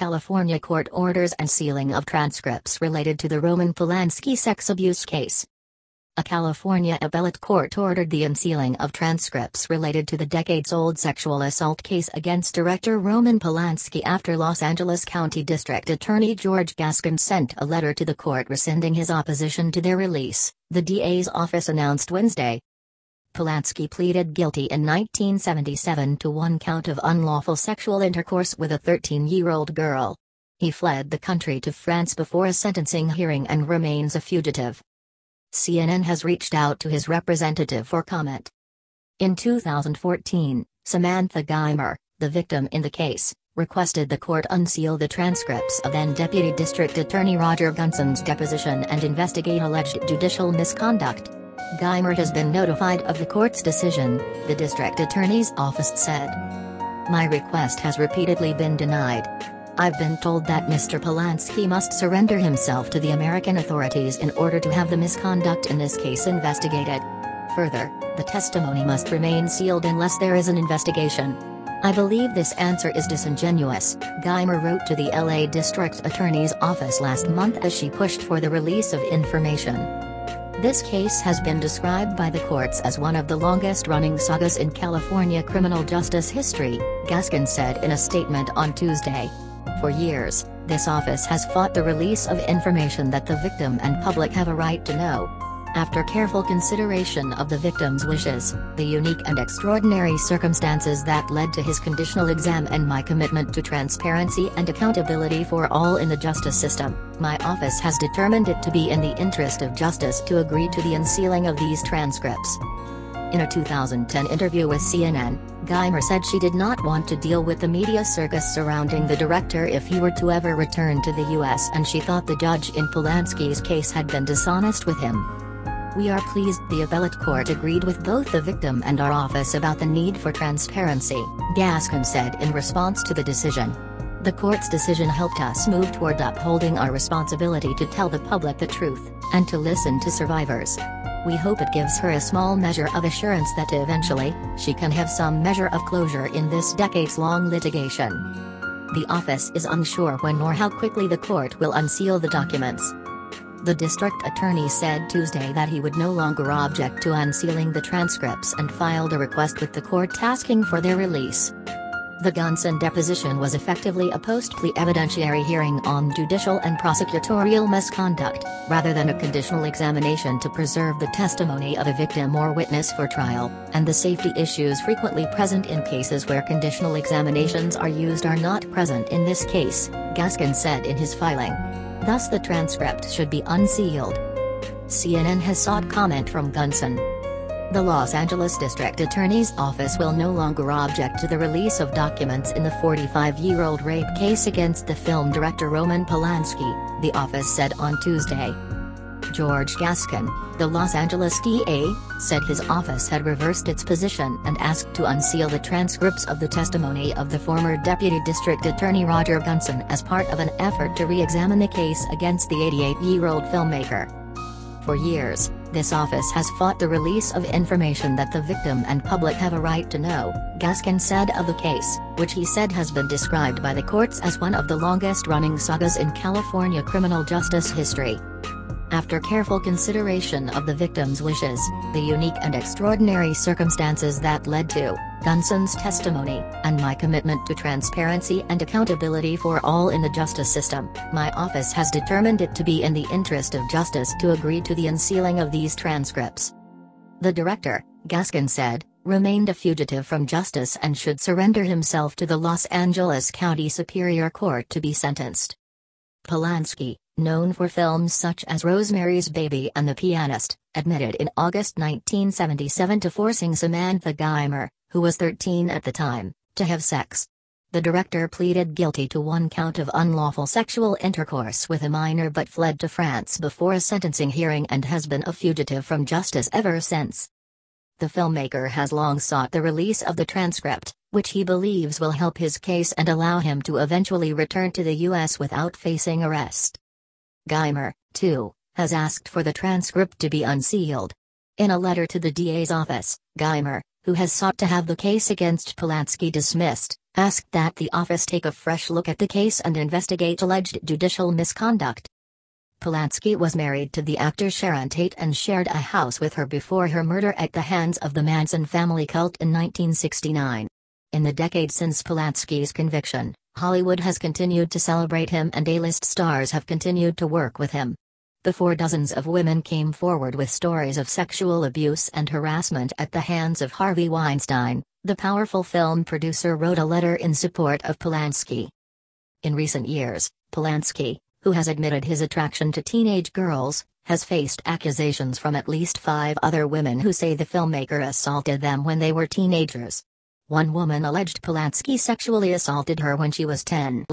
California court orders unsealing of transcripts related to the Roman Polanski sex abuse case. A California appellate court ordered the unsealing of transcripts related to the decades-old sexual assault case against director Roman Polanski after Los Angeles County District Attorney George Gascón sent a letter to the court rescinding his opposition to their release, the DA's office announced Wednesday. Polanski pleaded guilty in 1977 to one count of unlawful sexual intercourse with a 13-year-old girl. He fled the country to France before a sentencing hearing and remains a fugitive. CNN has reached out to his representative for comment. In 2014, Samantha Geimer, the victim in the case, requested the court unseal the transcripts of then-Deputy District Attorney Roger Gunson's deposition and investigate alleged judicial misconduct. Geimer has been notified of the court's decision, the district attorney's office said. "My request has repeatedly been denied. I've been told that Mr. Polanski must surrender himself to the American authorities in order to have the misconduct in this case investigated. Further, the testimony must remain sealed unless there is an investigation. I believe this answer is disingenuous," Geimer wrote to the LA District Attorney's office last month as she pushed for the release of information. This case has been described by the courts as one of the longest-running sagas in California criminal justice history, Gascón said in a statement on Tuesday. For years, this office has fought the release of information that the victim and public have a right to know. After careful consideration of the victim's wishes, the unique and extraordinary circumstances that led to his conditional exam and my commitment to transparency and accountability for all in the justice system, my office has determined it to be in the interest of justice to agree to the unsealing of these transcripts. In a 2010 interview with CNN, Geimer said she did not want to deal with the media circus surrounding the director if he were to ever return to the U.S. and she thought the judge in Polanski's case had been dishonest with him. "We are pleased the appellate court agreed with both the victim and our office about the need for transparency," Gascón said in response to the decision. "The court's decision helped us move toward upholding our responsibility to tell the public the truth, and to listen to survivors. We hope it gives her a small measure of assurance that eventually, she can have some measure of closure in this decades-long litigation." The office is unsure when or how quickly the court will unseal the documents. The district attorney said Tuesday that he would no longer object to unsealing the transcripts and filed a request with the court asking for their release. The Gunson deposition was effectively a post-plea evidentiary hearing on judicial and prosecutorial misconduct, rather than a conditional examination to preserve the testimony of a victim or witness for trial, and the safety issues frequently present in cases where conditional examinations are used are not present in this case, Gascón said in his filing. Thus the transcript should be unsealed. CNN has sought comment from Gunson. The Los Angeles District Attorney's Office will no longer object to the release of documents in the 45-year-old rape case against the film director Roman Polanski, the office said on Tuesday. George Gascón, the Los Angeles DA, said his office had reversed its position and asked to unseal the transcripts of the testimony of the former Deputy District Attorney Roger Gunson as part of an effort to re-examine the case against the 88-year-old filmmaker. For years, this office has fought the release of information that the victim and public have a right to know, Gascón said of the case, which he said has been described by the courts as one of the longest-running sagas in California criminal justice history. After careful consideration of the victim's wishes, the unique and extraordinary circumstances that led to Gunson's testimony, and my commitment to transparency and accountability for all in the justice system, my office has determined it to be in the interest of justice to agree to the unsealing of these transcripts. The director, Gascón said, remained a fugitive from justice and should surrender himself to the Los Angeles County Superior Court to be sentenced. Polanski, known for films such as Rosemary's Baby and The Pianist, admitted in August 1977 to forcing Samantha Geimer, who was 13 at the time, to have sex. The director pleaded guilty to one count of unlawful sexual intercourse with a minor but fled to France before a sentencing hearing and has been a fugitive from justice ever since. The filmmaker has long sought the release of the transcript, which he believes will help his case and allow him to eventually return to the U.S. without facing arrest. Geimer, too, has asked for the transcript to be unsealed. In a letter to the DA's office, Geimer, who has sought to have the case against Polanski dismissed, asked that the office take a fresh look at the case and investigate alleged judicial misconduct. Polanski was married to the actor Sharon Tate and shared a house with her before her murder at the hands of the Manson family cult in 1969. In the decade since Polanski's conviction, Hollywood has continued to celebrate him and A-list stars have continued to work with him. Before dozens of women came forward with stories of sexual abuse and harassment at the hands of Harvey Weinstein, the powerful film producer wrote a letter in support of Polanski. In recent years, Polanski, who has admitted his attraction to teenage girls, has faced accusations from at least 5 other women who say the filmmaker assaulted them when they were teenagers. One woman alleged Polanski sexually assaulted her when she was 10.